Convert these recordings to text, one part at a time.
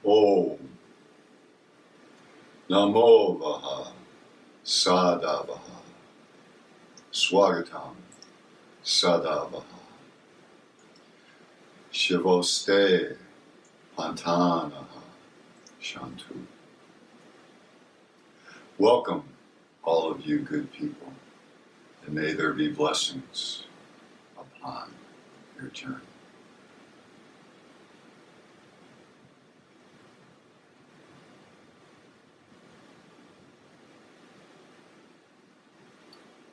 Om Namo Vaha Sadavaha Swagatam Sadavaha Shivoste Pantanaha Shantu. Welcome, all of you good people, and may there be blessings upon your journey.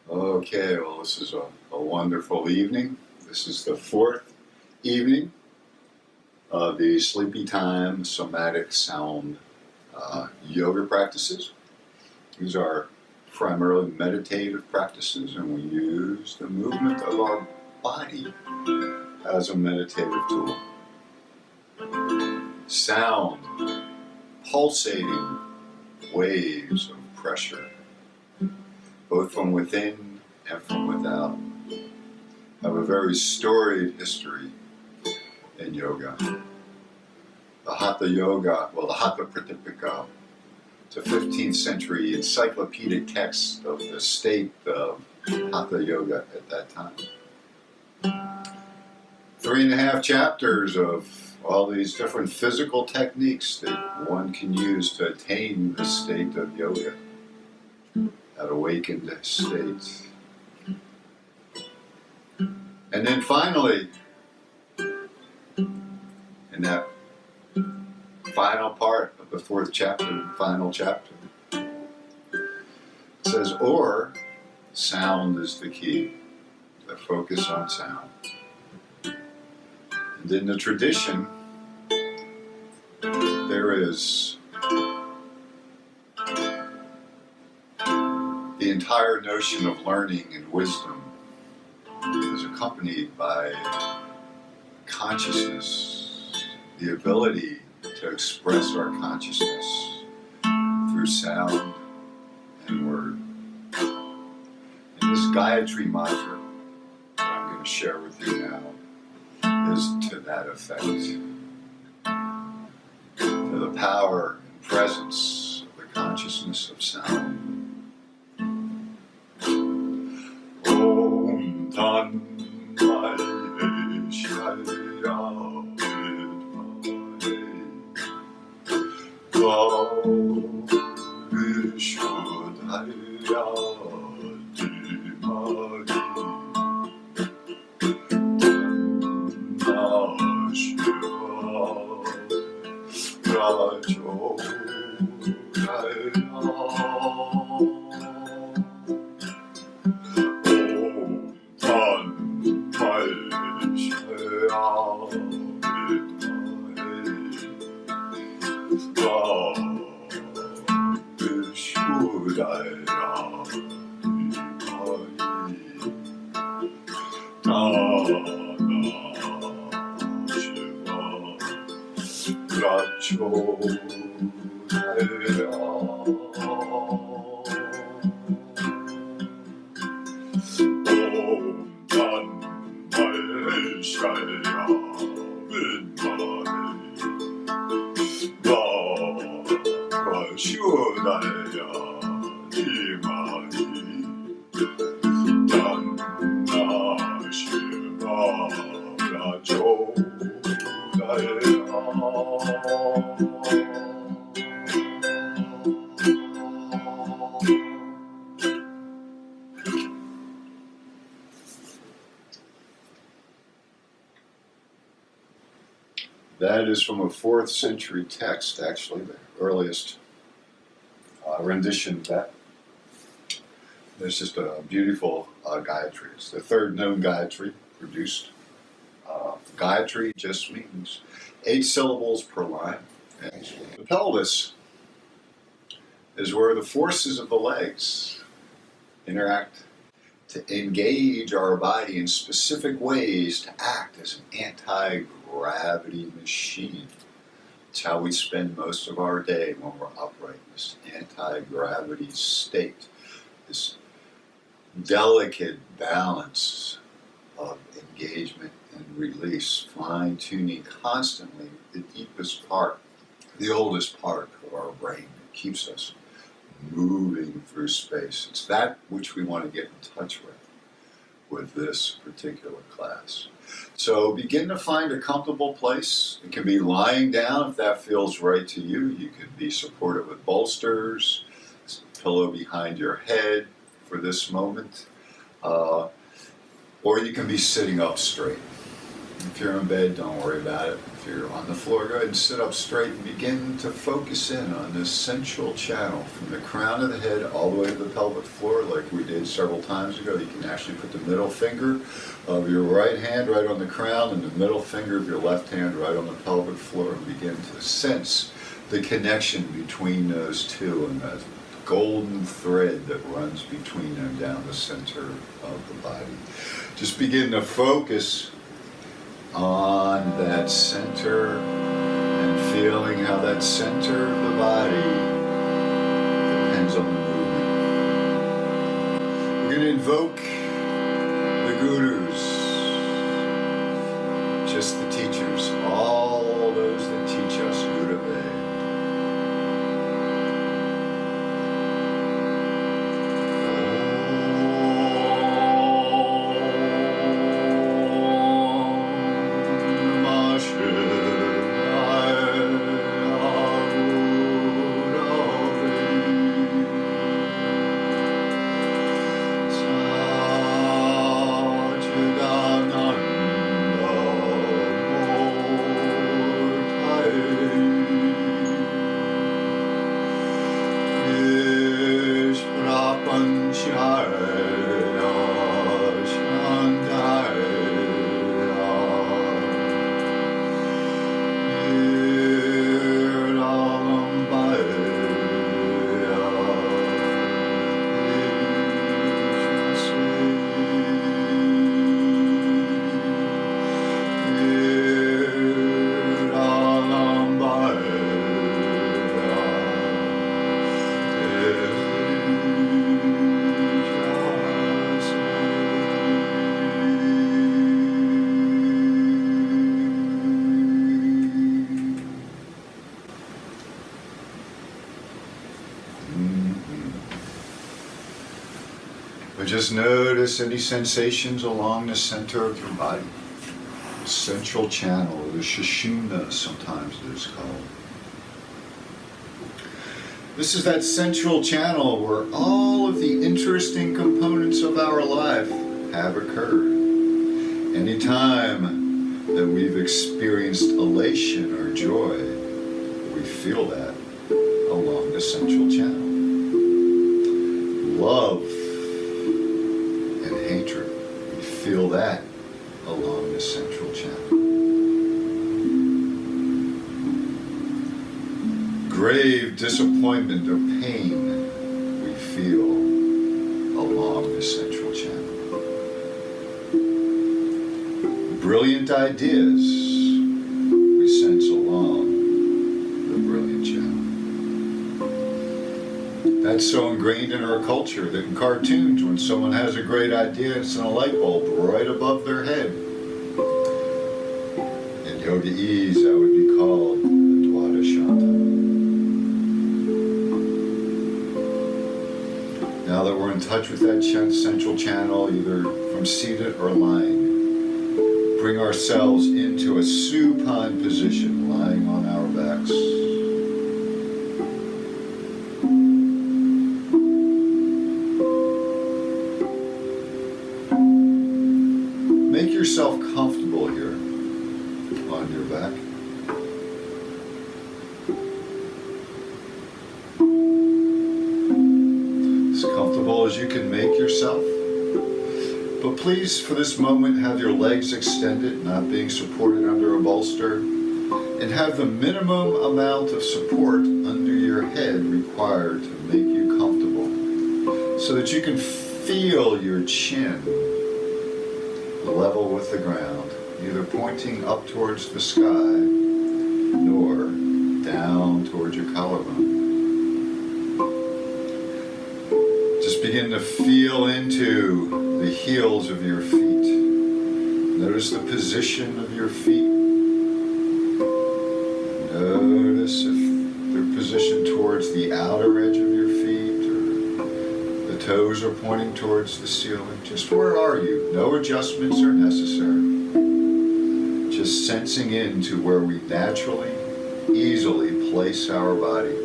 Okay, well, this is a wonderful evening. This is the fourth evening of the SleepTime Somatic Sound yoga practices. These are primarily meditative practices, and we use the movement of our body as a meditative tool. Sound, pulsating waves of pressure, both from within and from without, have a very storied history in yoga. The Hatha Yoga, the Hatha Pratipika, it's a 15th century encyclopedic text of the state of Hatha Yoga at that time. 3.5 chapters of all these different physical techniques that one can use to attain the state of yoga, that awakened state. And then finally, in that final part of the fourth chapter, final chapter, it says, or sound is the key, to focus on sound. And in the tradition, there is the entire notion of learning and wisdom is accompanied by consciousness, the ability to express our consciousness through sound and word. And this Gayatri mantra that I'm going to share with you now is to that effect. To the power and presence of the consciousness of sound. Om Tanmai Shaya That is from a 4th century text, actually, the earliest rendition of that. There's just a beautiful Gayatri. It's the third known Gayatri produced. Gayatri just means 8 syllables per line. And the pelvis is where the forces of the legs interact to engage our body in specific ways to act as an anti-gravity machine. It's how we spend most of our day when we're upright, this anti-gravity state, this delicate balance of engagement and release, fine-tuning constantly the deepest part the oldest part of our brain that keeps us moving through space. It's that which we want to get in touch with this particular class. So begin to find a comfortable place. It can be lying down if that feels right to you. You can be supported with bolsters, pillow behind your head for this moment, or you can be sitting up straight. If you're in bed, don't worry about it. If you're on the floor, go ahead and sit up straight and begin to focus in on this central channel from the crown of the head all the way to the pelvic floor, like we did several times ago. You can actually put the middle finger of your right hand right on the crown and the middle finger of your left hand right on the pelvic floor, and begin to sense the connection between those two and that golden thread that runs between them down the center of the body. Just begin to focus on that center and feeling how that center of the body depends on the movement. We're going to invoke the gurus, just the teachers, all those that teach us Gurave. But just notice any sensations along the center of your body. The central channel, or the Sushumna sometimes it is called. This is that central channel where all of the interesting components of our life have occurred. Anytime that we've experienced elation or joy, we feel that along the central channel. Love and hatred, we feel that along the central channel. Grave disappointment or pain, we feel along the central channel. Brilliant ideas, we sense along the brilliant channel. That's so ingrained in our culture that in cartoons, when someone has a great idea, it's in a light bulb right above their head. In Yoga-ese, that would be called the Dwadashanta. Now that we're in touch with that central channel, either from seated or lying, bring ourselves into a supine position, lying on our backs. Make yourself comfortable here on your back. As comfortable as you can make yourself. But please, for this moment, have your legs extended, not being supported under a bolster, and have the minimum amount of support under your head required to make you comfortable, so that you can feel your chin level with the ground, neither pointing up towards the sky, nor down towards your collarbone. Just begin to feel into the heels of your feet. Notice the position of your feet. Notice if They're positioned towards the outer edge of your feet, or the toes are pointing towards the ceiling. Just where are you? No adjustments are necessary. Just sensing into where we naturally, easily place our body,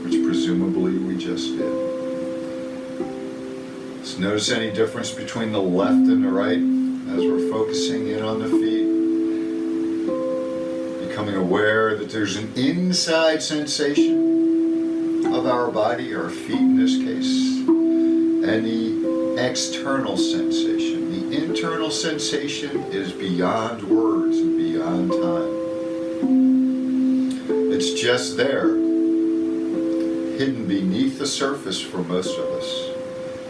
which presumably we just did. So notice any difference between the left and the right as we're focusing in on the feet. Becoming aware that there's an inside sensation of our body, our feet in this case, and the external sensation. The internal sensation is beyond words and beyond time. It's just there, hidden beneath the surface for most of us.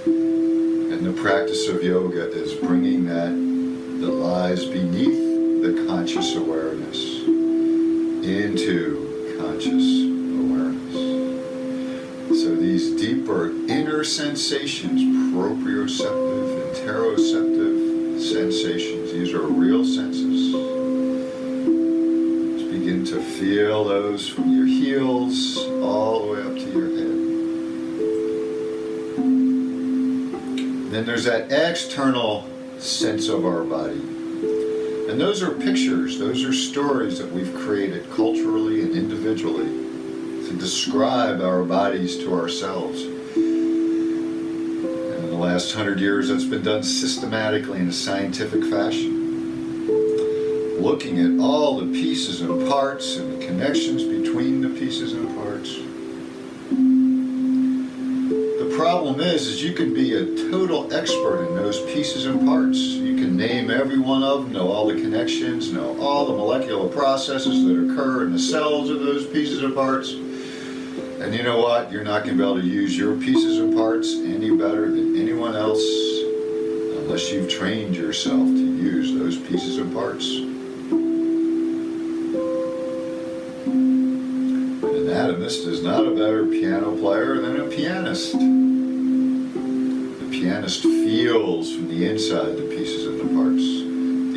And the practice of yoga is bringing that lies beneath the conscious awareness into conscious awareness. So these deeper inner sensations, proprioceptive, interoceptive sensations, these are real senses. Just begin to feel those from your heels all the way up to your head. Then there's that external sense of our body. And those are pictures, those are stories that we've created culturally and individually to describe our bodies to ourselves. And in the last 100 years, that's been done systematically in a scientific fashion. Looking at all the pieces and parts and the connections between the pieces and parts. The problem is you can be a total expert in those pieces and parts. You can name every one of them, know all the connections, know all the molecular processes that occur in the cells of those pieces and parts. And you know what? You're not going to be able to use your pieces and parts any better than anyone else unless you've trained yourself to use those pieces and parts. An anatomist is not a better piano player than a pianist. The pianist feels from the inside the pieces and the parts.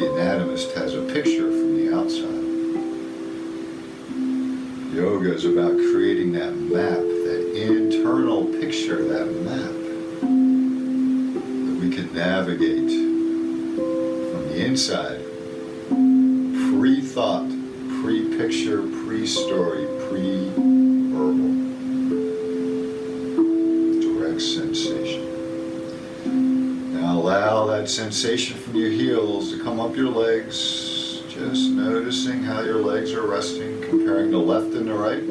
The anatomist has a picture from the outside. Yoga is about creating that map, that internal picture, that map that we can navigate from the inside. Pre-thought, pre-picture, pre-story, pre-verbal. Direct sensation. Now allow that sensation from your heels to come up your legs. Just noticing how your legs are resting, comparing the left and the right.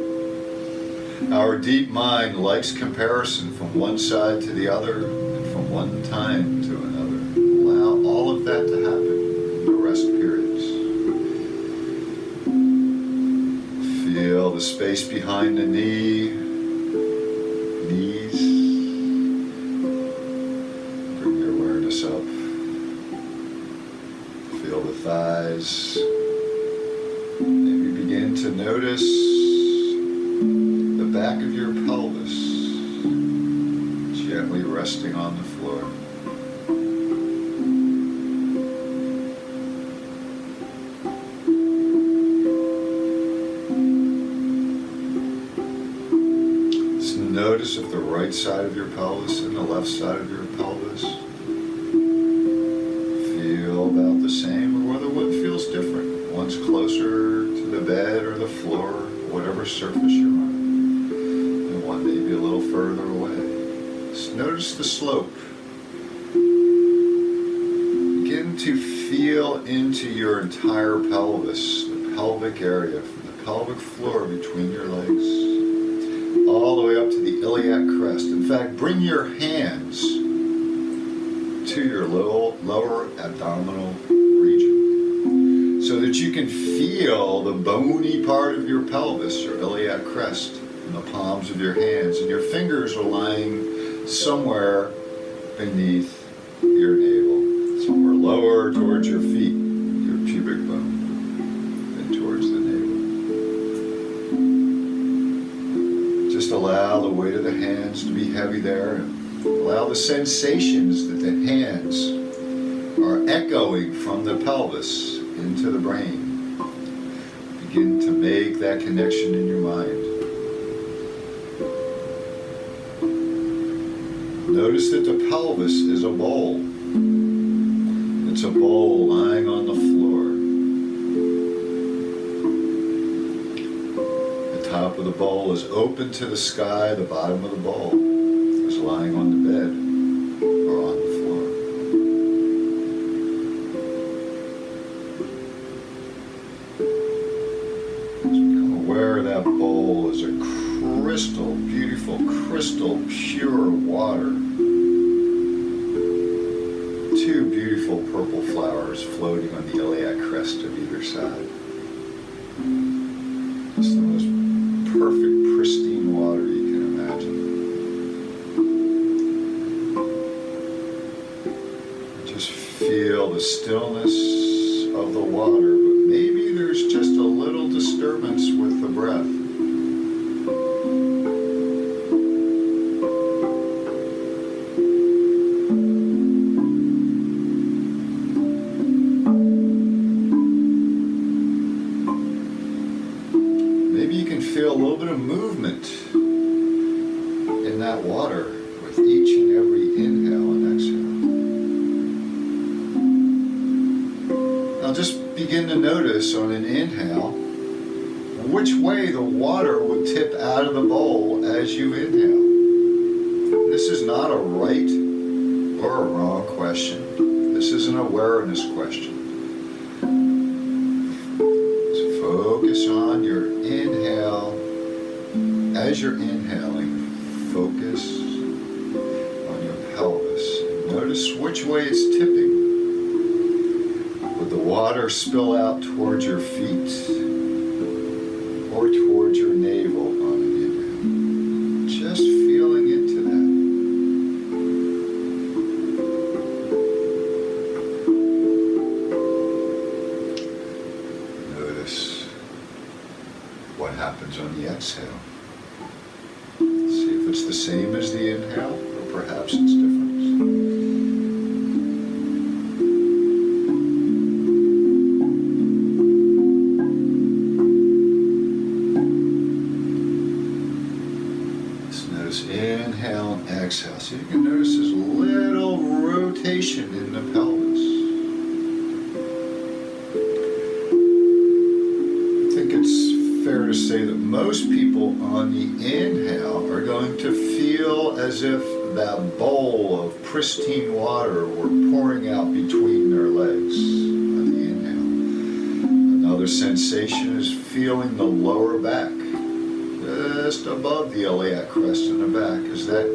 Our deep mind likes comparison from one side to the other and from one time to another. Allow all of that to happen in the rest periods. Feel the space behind the knees. Bring your awareness up. Feel the thighs. Maybe begin to notice the back of your pelvis gently resting on the floor. Just notice if the right side of your pelvis and the left side of your pelvis feel about the same, or whether one feels different. One's closer to the bed or the floor, whatever surface you're on, and one may be a little further away. Just notice the slope. Begin to feel into your entire pelvis, the pelvic area, from the pelvic floor between your legs, all the way up to the iliac crest. In fact, bring your hands to your lower abdominal region so that you can feel the bony part of your pelvis, your iliac crest, in the palms of your hands, and your fingers are lying somewhere beneath your navel, somewhere lower towards your feet, your pubic bone, than towards the navel. Just allow the weight of the hands to be heavy there, and allow the sensations that the hands are echoing from the pelvis into the brain. Begin to make that connection in your mind. Notice that the pelvis is a bowl. It's a bowl lying on the floor. The top of the bowl is open to the sky. The bottom of the bowl is lying on the bed or on the floor. Just become aware that bowl is a crystal, beautiful, crystal pure water. Two beautiful purple flowers floating on the iliac crest of either side. It's the most perfect, pristine water you can imagine. Just feel the stillness of the water, but maybe there's just a little disturbance with the breath. Feel a little bit of movement in that water with each and every inhale and exhale. Now just begin to notice on an inhale which way the water would tip out of the bowl as you inhale. This is not a right or a wrong question. This is an awareness question. Focus on your inhale. As you're inhaling, focus on your pelvis. And notice which way it's tipping. Would the water spill out towards your feet or towards your navel on an inhale? Just feeling into that. Notice what happens on the exhale. See if it's the same as the inhale, or perhaps it's different. Just notice inhale and exhale. So you can notice this little rotation in the pelvis. I think it's fair to say that most people on the inhale are going to feel as if that bowl of pristine water were pouring out between their legs on the inhale. Another sensation is feeling the lower back, just above the iliac crest in the back. Is that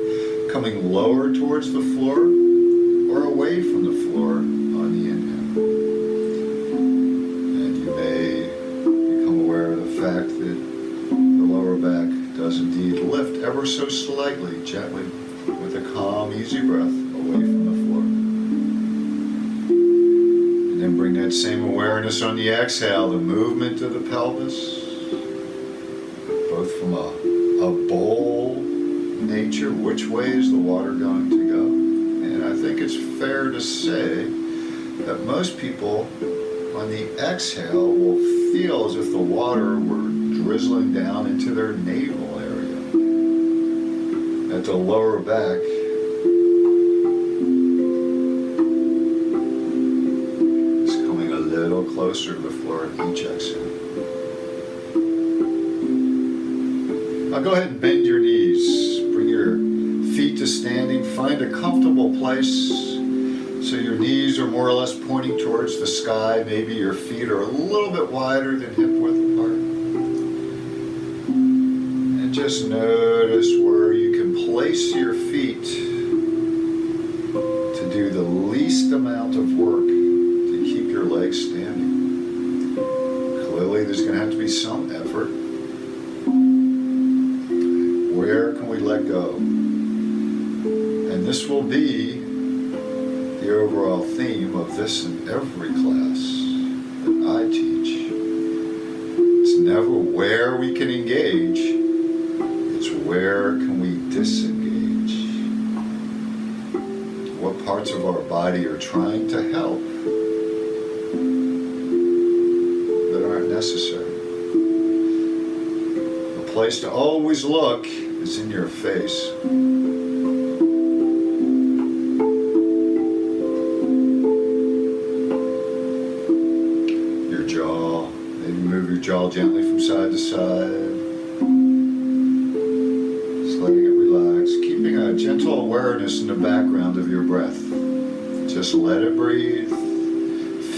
coming lower towards the floor or away from the floor on the inhale? And you may become aware of the fact that the lower back does indeed lift ever so slightly, gently, with a calm, easy breath away from the floor. And then bring that same awareness on the exhale, the movement of the pelvis, both from a bowl nature, which way is the water going to go? And I think it's fair to say that most people on the exhale will feel as if the water were drizzling down into their navel area. At the lower back is coming a little closer to the floor at each exhale. Now go ahead and bend your knees. Bring your feet to standing. Find a comfortable place so your knees are more or less pointing towards the sky. Maybe your feet are a little bit wider than hip width apart. And just notice where you can place your feet to do the least amount of work to keep your legs standing. Clearly there's going to have to be some effort. Where can we let go? And this will be the overall theme of this and every class that I teach. It's never where we can engage, it's where can we disengage. What parts of our body are trying to help that aren't necessary. place to always look is in your face. Your jaw. Maybe move your jaw gently from side to side. Just letting it relax. Keeping a gentle awareness in the background of your breath. Just let it breathe.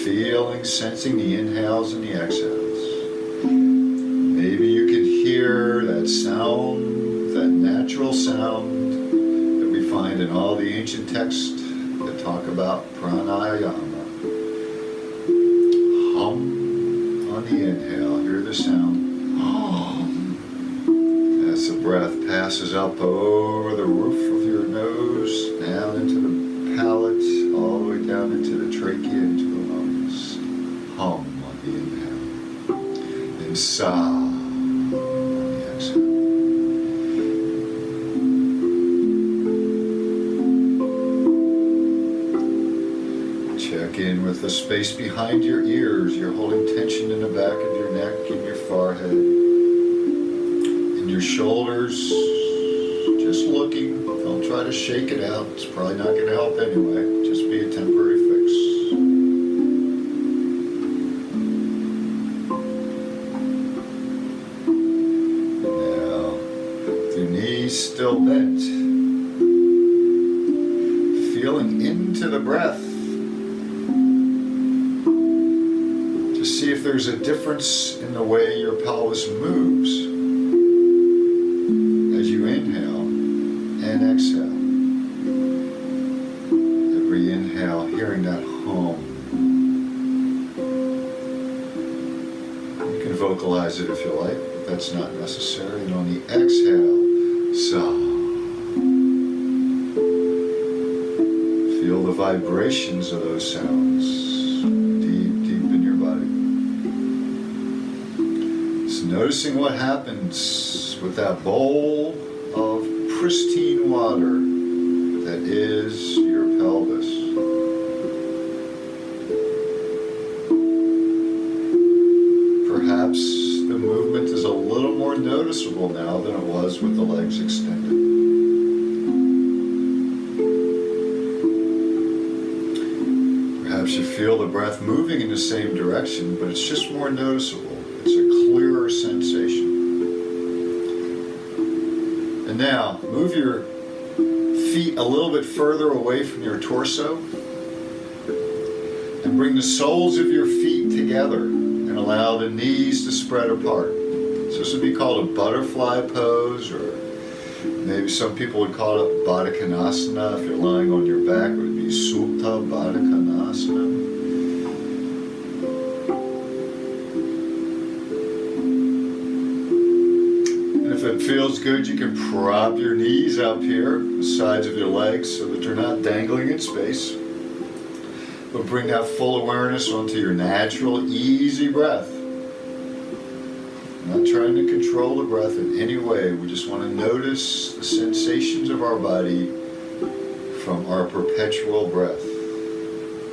Feeling, sensing the inhales and the exhales. Maybe you can hear that sound, that natural sound that we find in all the ancient texts that talk about pranayama. Hum on the inhale, hear the sound. As the breath passes up over the roof of your nose, down into the palate, all the way down into the trachea, into the lungs. Hum on the inhale. And sa on the exhale. Check in with the space behind your ears. You're holding tension in the back of your neck and your forehead. And your shoulders. Just looking. Don't try to shake it out. It's probably not going to help anyway. Just be a temporary fix. Now, with your knees still bent, feeling into the breath. Just see if there's a difference in the way your pelvis moves as you inhale and exhale. Every inhale, hearing that hum. You can vocalize it if you like, but that's not necessary. And on the exhale, sa. Feel the vibrations of those sounds deep, deep in your body. Just noticing what happens with that bowl of pristine water that is your pelvis. Perhaps the movement is a little more noticeable now than it was with the legs extended. Perhaps you feel the breath moving in the same direction, but it's just more noticeable. It's a clearer sensation. And now, move your feet a little bit further away from your torso and bring the soles of your feet together and allow the knees to spread apart. So this would be called a butterfly pose, or maybe some people would call it Baddha Konasana. If you're lying on your back, it would be Supta Baddha Konasana. If it feels good, you can prop your knees up here, the sides of your legs, so that they're not dangling in space. But bring that full awareness onto your natural, easy breath. Not trying to control the breath in any way. We just want to notice the sensations of our body from our perpetual breath.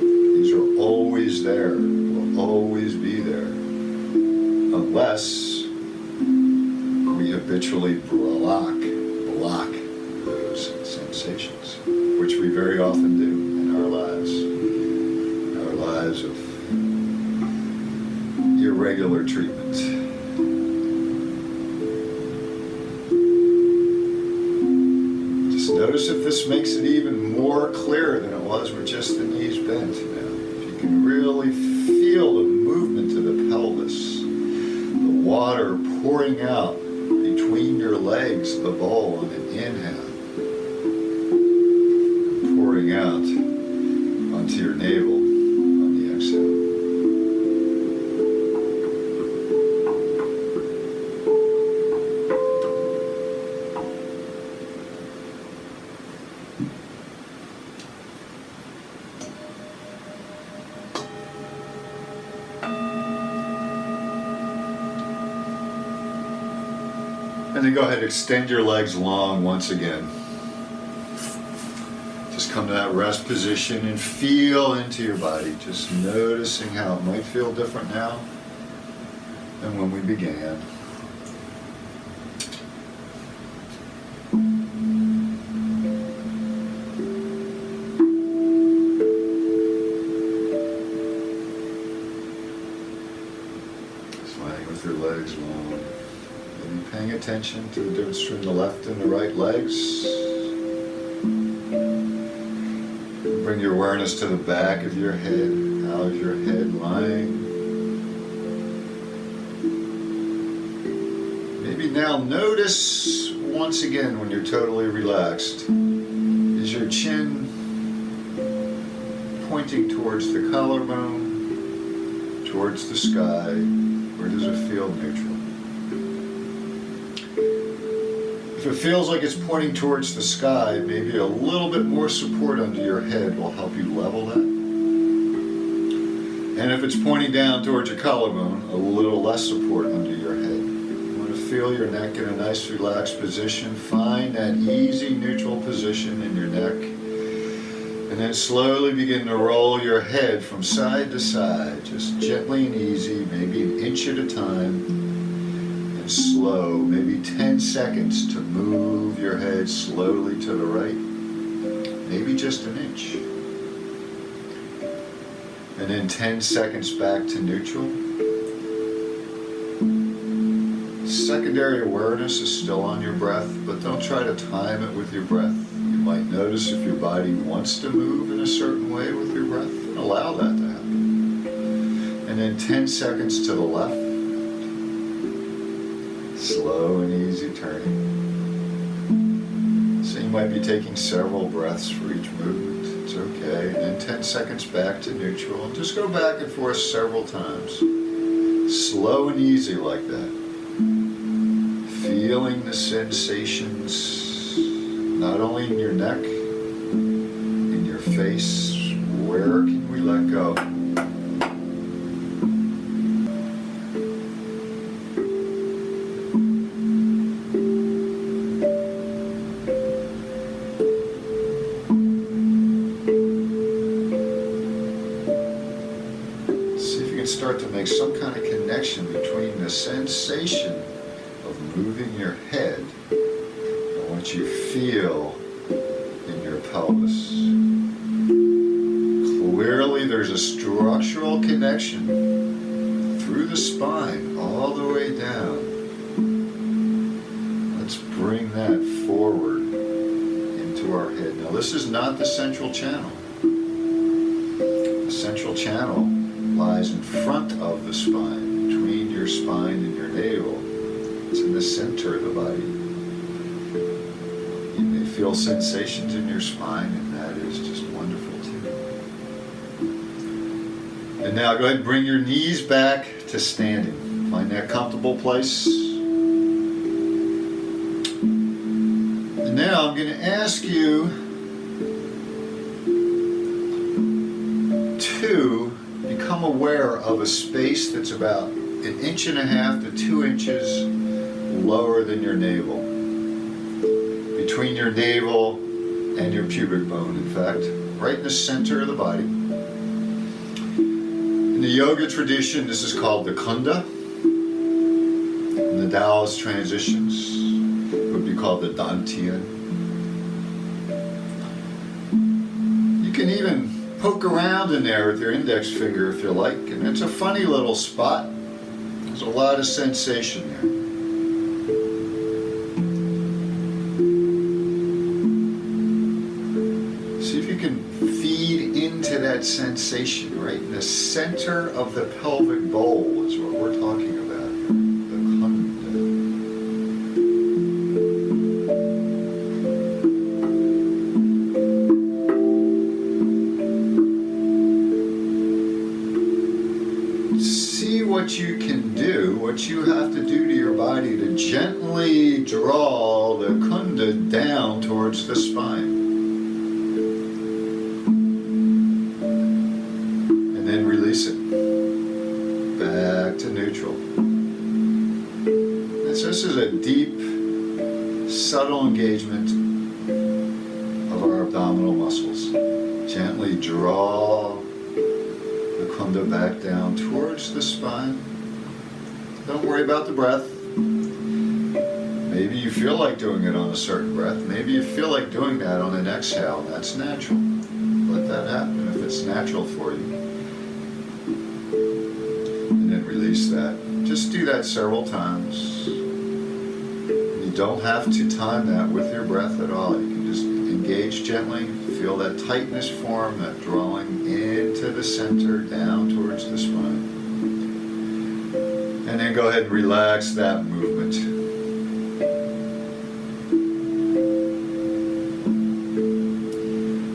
These are always there, will always be there, unless we habitually block those sensations, which we very often do in our lives of irregular treatment. Just notice if this makes it even more clear than it was with just the knees bent. Now, if you can really feel the movement of the pelvis, the water pouring out between your legs, the bowl on an inhale, and pouring out onto your navel on the exhale. And then go ahead and extend your legs long once again. Just come to that rest position and feel into your body, just noticing how it might feel different now than when we began. legs long. Maybe paying attention to the difference between the left and the right legs. Bring your awareness to the back of your head. How is your head lying? Maybe now notice once again when you're totally relaxed. Is your chin pointing towards the collarbone, towards the sky, or does it feel neutral? If it feels like it's pointing towards the sky, maybe a little bit more support under your head will help you level that. And if it's pointing down towards your collarbone, a little less support under your head. You want to feel your neck in a nice relaxed position. Find that easy neutral position in your neck. And then slowly begin to roll your head from side to side, just gently and easy, maybe an inch at a time. And slow, maybe 10 seconds to move your head slowly to the right, maybe just an inch. And then 10 seconds back to neutral. Secondary awareness is still on your breath, but don't try to time it with your breath. You might notice if your body wants to move in a certain way with your breath, and allow that to happen. And then 10 seconds to the left. Slow and easy turning. So you might be taking several breaths for each movement. It's okay. And then 10 seconds back to neutral. And just go back and forth several times. Slow and easy like that. Feeling the sensations, not only in your neck, in your face. Where can we let go? Start to make some kind of connection between the sensation of moving your head and what you feel in your pelvis. Clearly there's a structural connection through the spine all the way down. Let's bring that forward into our head. Now this is not the central channel. The central channel lies in front of the spine, between your spine and your navel. It's in the center of the body. You may feel sensations in your spine, and that is just wonderful too. And now go ahead and bring your knees back to standing. Find that comfortable place. And now I'm going to ask you to become aware of a space that's about 1.5 to 2 inches lower than your navel. Between your navel and your pubic bone, in fact, right in the center of the body. In the yoga tradition, this is called the Kanda. In the Taoist transitions, it would be called the TanTien. You can even poke around in there with your index finger if you like, and it's a funny little spot. There's a lot of sensation there. See if you can feed into that sensation right in the center of the pelvic bowl is what we're talking about here, the Kanda. What you can do, what you have to do to your body to gently draw the Kanda down towards the spine. And then release it. Back to neutral. And so this is a deep, subtle engagement of our abdominal muscles. Gently draw Kanda back down towards the spine. Don't worry about the breath. Maybe you feel like doing it on a certain breath. Maybe you feel like doing that on an exhale. That's natural. Let that happen if it's natural for you. And then release that. Just do that several times. You don't have to time that with your breath at all. You can just engage gently, feel that tightness form, that drawing into the center, down towards the spine. And then go ahead and relax that movement.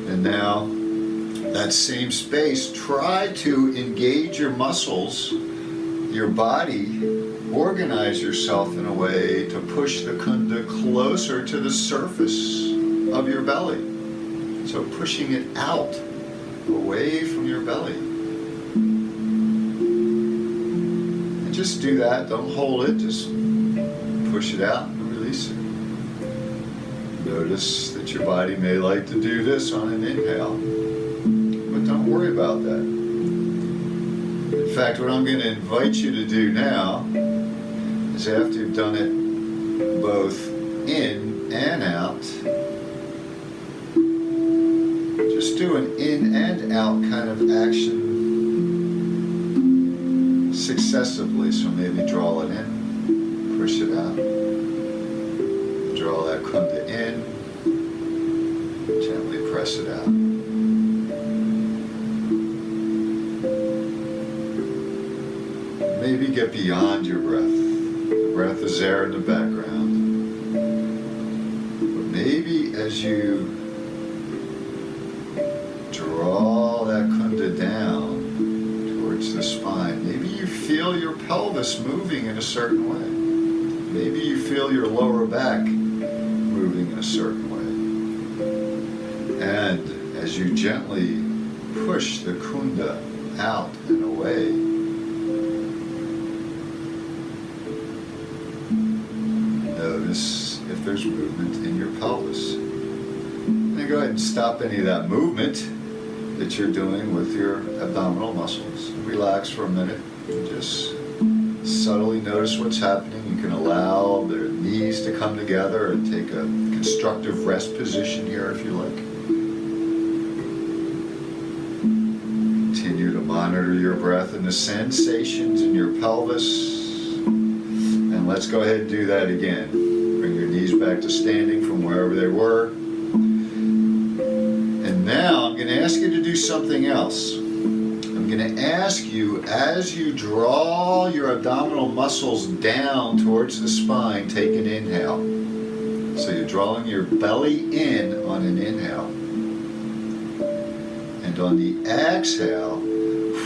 And now, that same space, try to engage your muscles, your body, organize yourself in a way to push the Kunda closer to the surface of your belly. So pushing it out, away from your belly. And just do that, don't hold it, just push it out and release it. Notice that your body may like to do this on an inhale, but don't worry about that. In fact, what I'm going to invite you to do now is after you've done it both in and out, just do an in and out kind of action successively. So maybe draw it in, push it out, draw that Kunda in, gently press it out. Maybe get beyond your breath. The breath is there in the background. But maybe as you draw that Kunda down towards the spine, maybe you feel your pelvis moving in a certain way. Maybe you feel your lower back moving in a certain way. And as you gently push the Kunda out and away, notice if there's movement in your pelvis. And go ahead and stop any of that movement that you're doing with your abdominal muscles. Relax for a minute and just subtly notice what's happening. You can allow the knees to come together and take a constructive rest position here if you like. Continue to monitor your breath and the sensations in your pelvis. And let's go ahead and do that again. Bring your knees back to standing from wherever they were. And now I'm going to ask you to do something else. I'm going to ask you, as you draw your abdominal muscles down towards the spine, take an inhale. So you're drawing your belly in on an inhale. And on the exhale,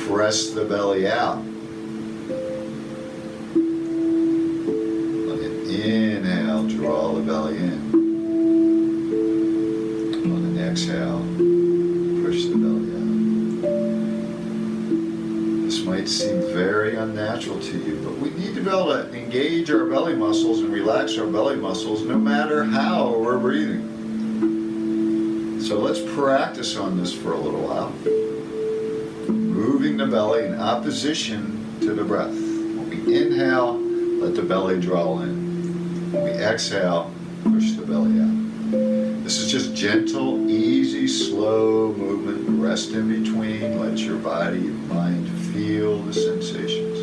press the belly out. On an inhale, draw the belly in. On an exhale, push the belly out. This might seem very unnatural to you, but we need to be able to engage our belly muscles and relax our belly muscles no matter how we're breathing. So let's practice on this for a little while. Moving the belly in opposition to the breath. When we inhale, let the belly draw in. When we exhale, push the belly out. This is just gentle, easy, slow movement. Rest in between. Let your body and mind feel the sensations.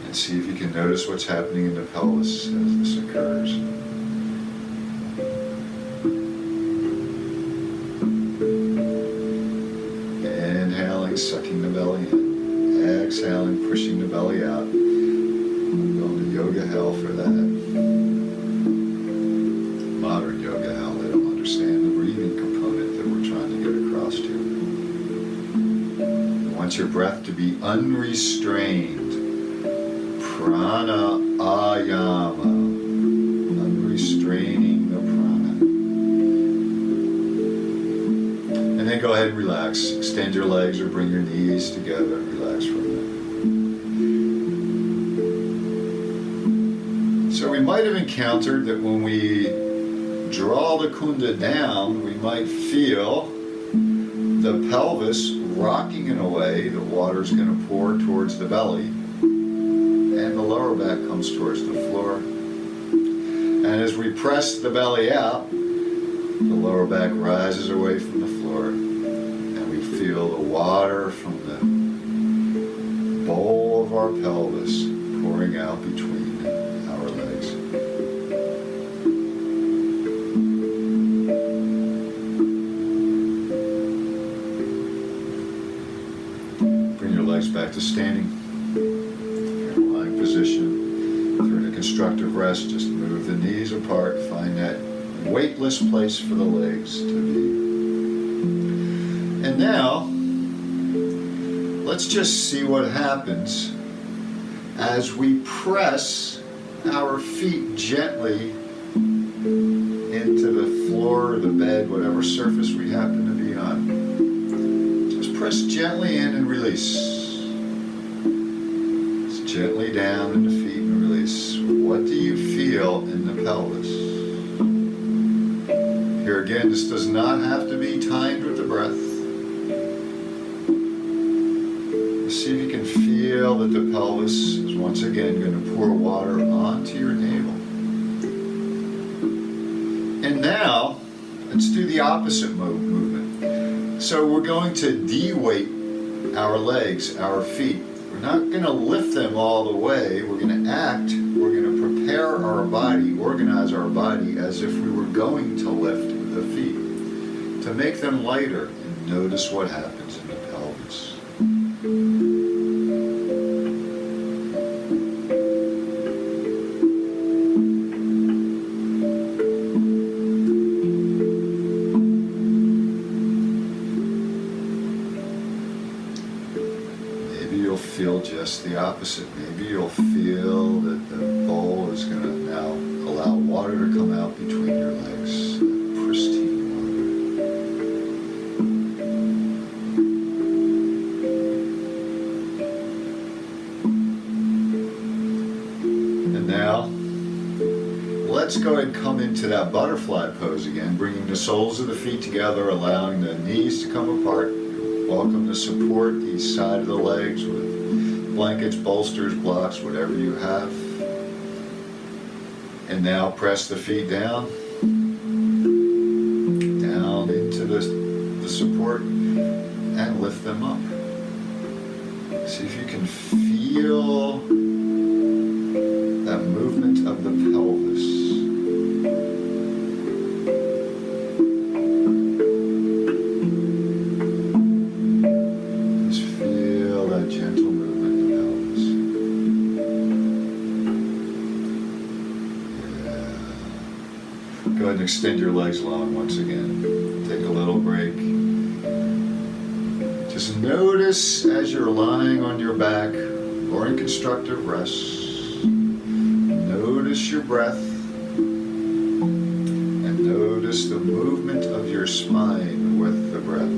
And see if you can notice what's happening in the pelvis as this occurs. Inhaling, sucking the belly in. Exhaling, pushing the belly out. I'm going to yoga hell for that. Modern yoga hell, they don't understand the breathing component that we're trying to get across to. You want your breath to be unrestrained. Prana ayama. Unrestraining the prana. And then go ahead and relax. Extend your legs or bring your knees together. Relax for a minute. So we might have encountered that when we draw the Kunda down, we might feel the pelvis rocking in a way. The water's going to pour towards the belly, and the lower back comes towards the floor. And as we press the belly out, The lower back rises away from the floor, and we feel the water from the bowl of our pelvis pouring out between our legs. Bring your legs back to standing. If you're in a lying position, if you're in a constructive rest, just move the knees apart. Find that weightless place for the legs to be. And now, let's just see what happens as we press our feet gently into the floor or the bed, whatever surface we happen to be on. Just press gently in and release. Just gently down in the feet and release. What do you feel in the pelvis? Here again, this does not have to be timed with the breath. See if you can feel that the pelvis is once again going to pour water onto your navel. And now, let's do the opposite movement. So we're going to de-weight our legs, our feet. We're not going to lift them all the way. We're going to we're going to prepare our body, organize our body as if we were going to lift the feet, to make them lighter. And notice what happens in the pelvis. Feel just the opposite. Maybe you'll feel that the bowl is going to now allow water to come out between your legs, pristine water. And now, let's go ahead and come into that butterfly pose again, bringing the soles of the feet together, allowing the knees to come apart. You're welcome to support each side of the legs with blankets, bolsters, blocks, whatever you have. And now press the feet down into the support and lift them up. See if you can feel that movement of the pelvis. Go ahead and extend your legs long once again. Take a little break. Just notice as you're lying on your back or in constructive rest, notice your breath and notice the movement of your spine with the breath.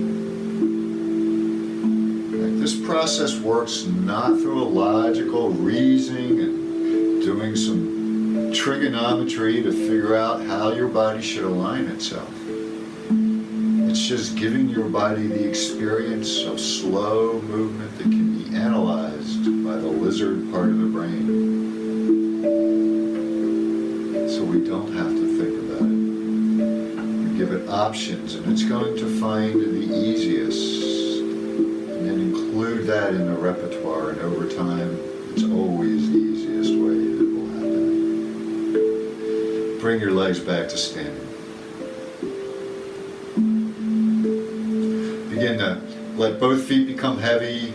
Like this process works not through a logical reasoning and doing some trigonometry to figure out how your body should align itself. It's just giving your body the experience of slow movement that can be analyzed by the lizard part of the brain. So we don't have to think about it. We give it options and it's going to find the easiest and then include that in the repertoire, and over time it's always the easiest way that will happen. Bring your legs back to standing. Begin to let both feet become heavy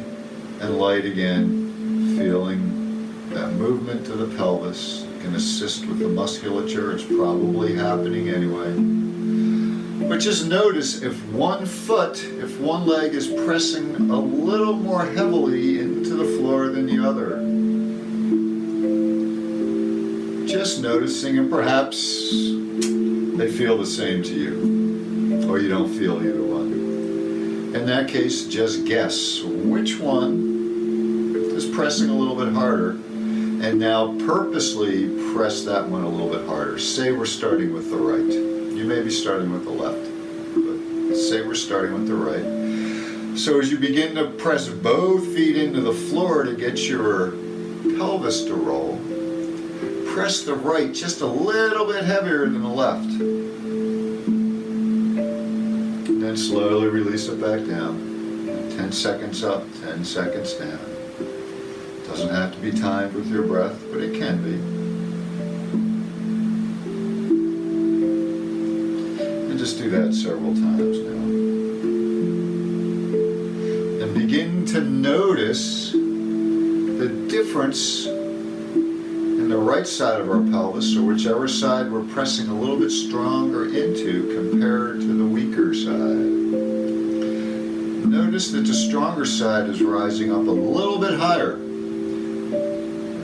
and light again, feeling that movement to the pelvis can assist with the musculature. It's probably happening anyway. But just notice if one leg is pressing a little more heavily into the floor than the other. Just noticing, and perhaps they feel the same to you, or you don't feel either one. In that case, just guess which one is pressing a little bit harder, and now purposely press that one a little bit harder. Say we're starting with the right. You may be starting with the left, but say we're starting with the right. So as you begin to press both feet into the floor to get your pelvis to roll, press the right just a little bit heavier than the left. then slowly release it back down. 10 seconds up, 10 seconds down. Doesn't have to be timed with your breath, but it can be. And just do that several times now. And begin to notice the difference in the right side of our pelvis, or whichever side we're pressing a little bit stronger into compared to the weaker side. Notice that the stronger side is rising up a little bit higher.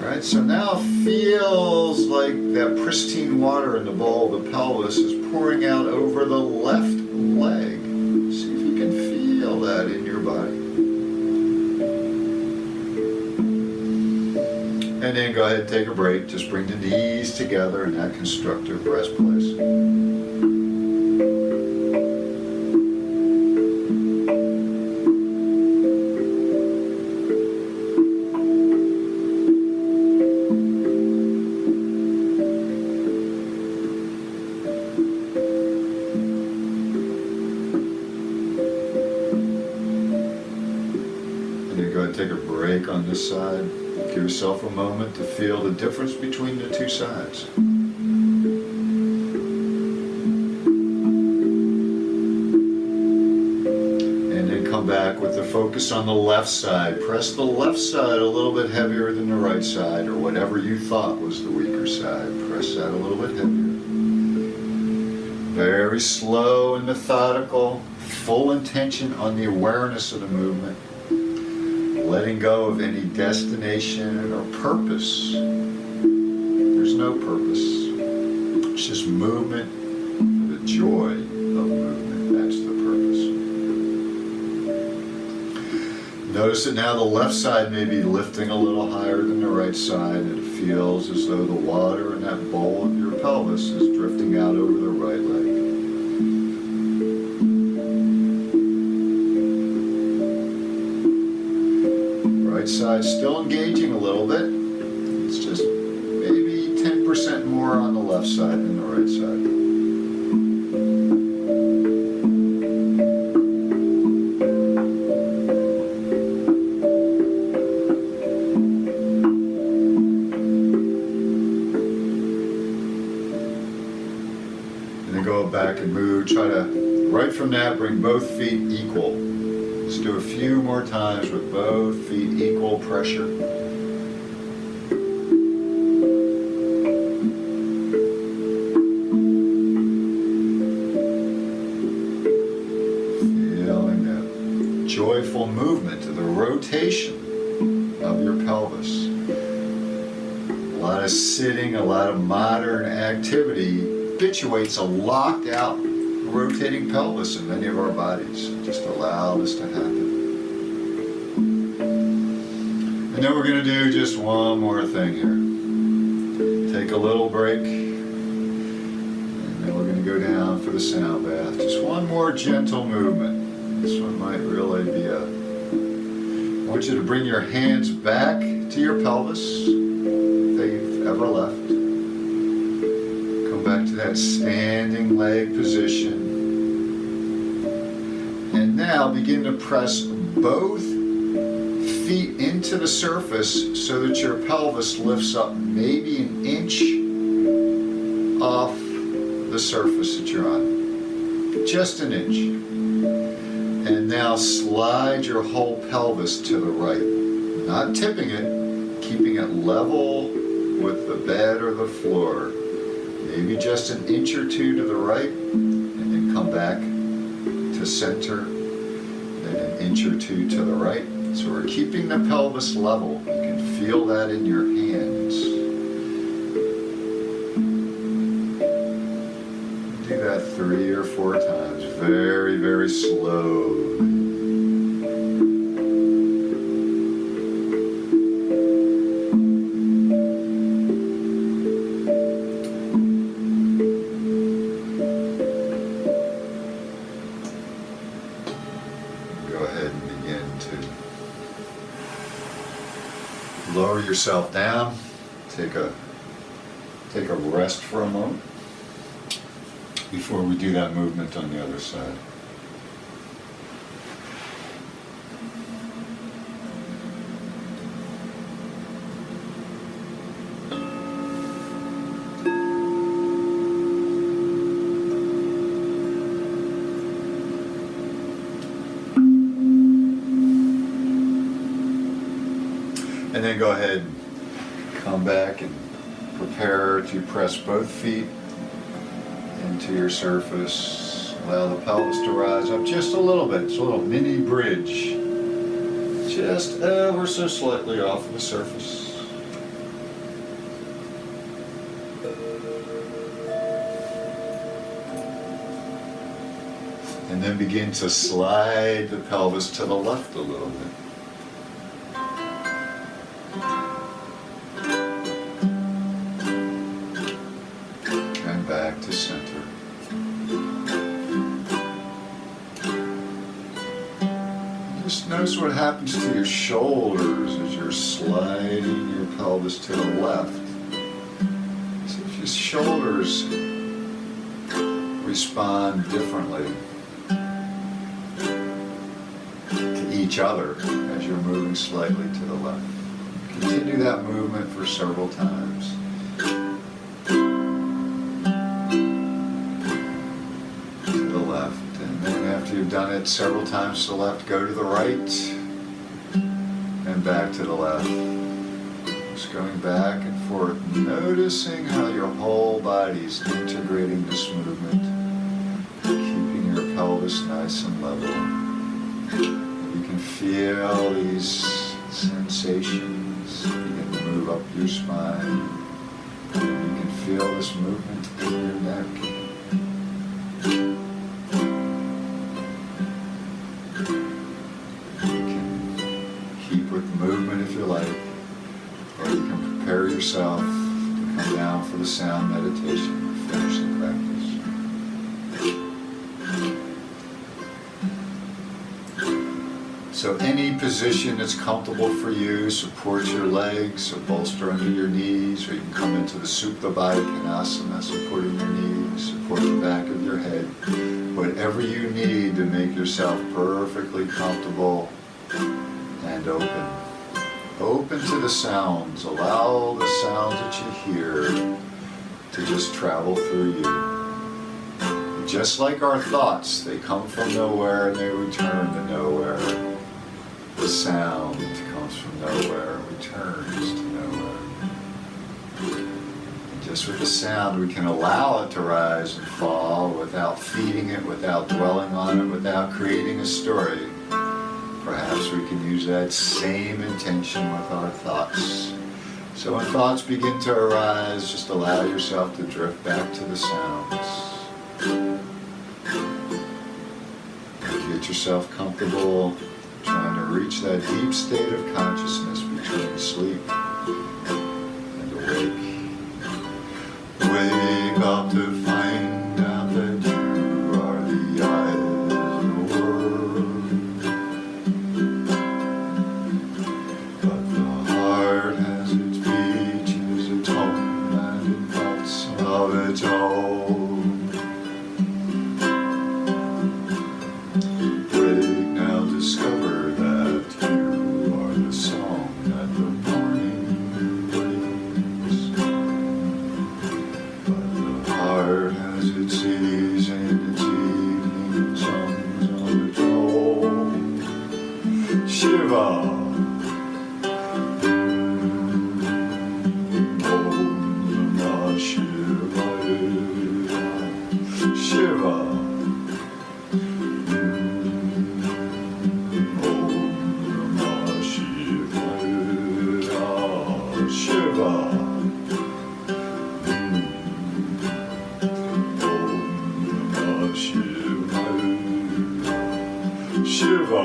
Alright, so now it feels like that pristine water in the bowl of the pelvis is pouring out over the left leg. See if you can feel that in your body. And then go ahead and take a break. Just bring the knees together in that constructive rest place. Take a break on this side. Give yourself a moment to feel the difference between the two sides. And then come back with the focus on the left side. Press the left side a little bit heavier than the right side, or whatever you thought was the weaker side. Press that a little bit heavier. Very slow and methodical. Full intention on the awareness of the movement. Letting go of any destination or purpose. There's no purpose. It's just movement, the joy of movement. That's the purpose. Notice that now the left side may be lifting a little higher than the right side, and it feels as though the water in that bowl of your pelvis is drifting out over the right leg. Side still engaging a little bit. It's just maybe 10% more on the left side than the right side. And then go back and move. Try to, right from that, bring both feet equal. Let's do a few more times with both feet equal pressure. Feeling that joyful movement to the rotation of your pelvis. A lot of sitting, a lot of modern activity habituates a locked out rotating pelvis in many of our bodies. Just allow this to happen. And then we're going to do just one more thing here. Take a little break. And then we're going to go down for the sound bath. Just one more gentle movement. This one might really be I want you to bring your hands back to your pelvis if they've ever left. Back to that standing leg position. And now begin to press both feet into the surface so that your pelvis lifts up maybe an inch off the surface that you're on. Just an inch. And now slide your whole pelvis to the right. Not tipping it, keeping it level with the bed or the floor. Maybe just an inch or two to the right, and then come back to center, then an inch or two to the right. So we're keeping the pelvis level. You can feel that in your hands. Do that 3 or 4 times, very, very slowly. Lower yourself down, take a rest for a moment before we do that movement on the other side. then go ahead and come back and prepare to press both feet into your surface. Allow the pelvis to rise up just a little bit. It's a little mini bridge. Just ever so slightly off of the surface. And then begin to slide the pelvis to the left a little bit. And back to center. Just notice what happens to your shoulders as you're sliding your pelvis to the left. See if your shoulders respond differently to each other as you're moving slightly to the left. Continue that movement for several times. To the left. And then after you've done it several times to the left, go to the right and back to the left. Just going back and forth, noticing how your whole body's integrating this movement, keeping your pelvis nice and level. You can feel these sensations begin to move up your spine. You can feel this movement in your neck. You can keep with the movement if you like, or you can prepare yourself to come down for the sound meditation and finish the practice. So any position that's comfortable for you, support your legs, or bolster under your knees, or you can come into the Supta Baddha Konasana, supporting your knees, support the back of your head. Whatever you need to make yourself perfectly comfortable and open. Open to the sounds. Allow the sounds that you hear to just travel through you. Just like our thoughts, they come from nowhere and they return to nowhere. The sound comes from nowhere and returns to nowhere. And just with the sound, we can allow it to rise and fall without feeding it, without dwelling on it, without creating a story. Perhaps we can use that same intention with our thoughts. So when thoughts begin to arise, just allow yourself to drift back to the sounds. Get yourself comfortable, trying to reach that deep state of consciousness between sleep and awake. Wake up to find out that you are the eyes of the world. But the heart has its beaches, its home, and its thoughts of its own. Discover that you are the song that the morning brings. But the heart has its cities and its evening songs of its own. Shiva. Om Namah Shivaya. Shiva. Shiva. Shiva.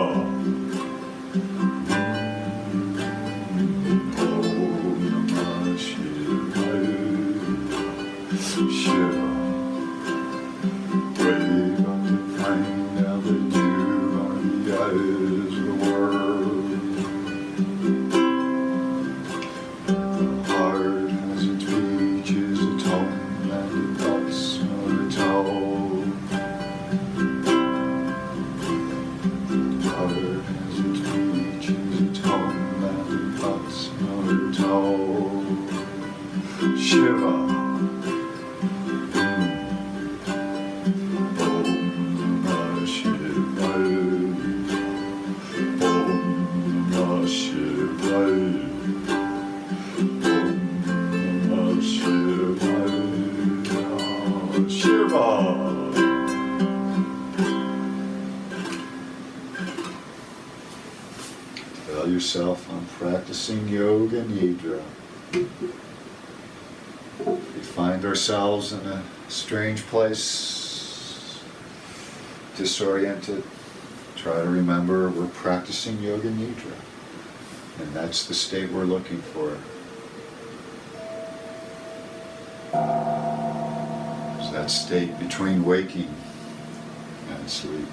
Shiva. Wake up to find out that you are the eyes of the world. The heart has its beaches, its home, and its thoughts of its own. The heart Tell yourself, I'm practicing yoga nidra. We find ourselves in a strange place, disoriented. Try to remember we're practicing yoga nidra. And that's the state we're looking for. It's that state between waking and sleep.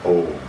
Om.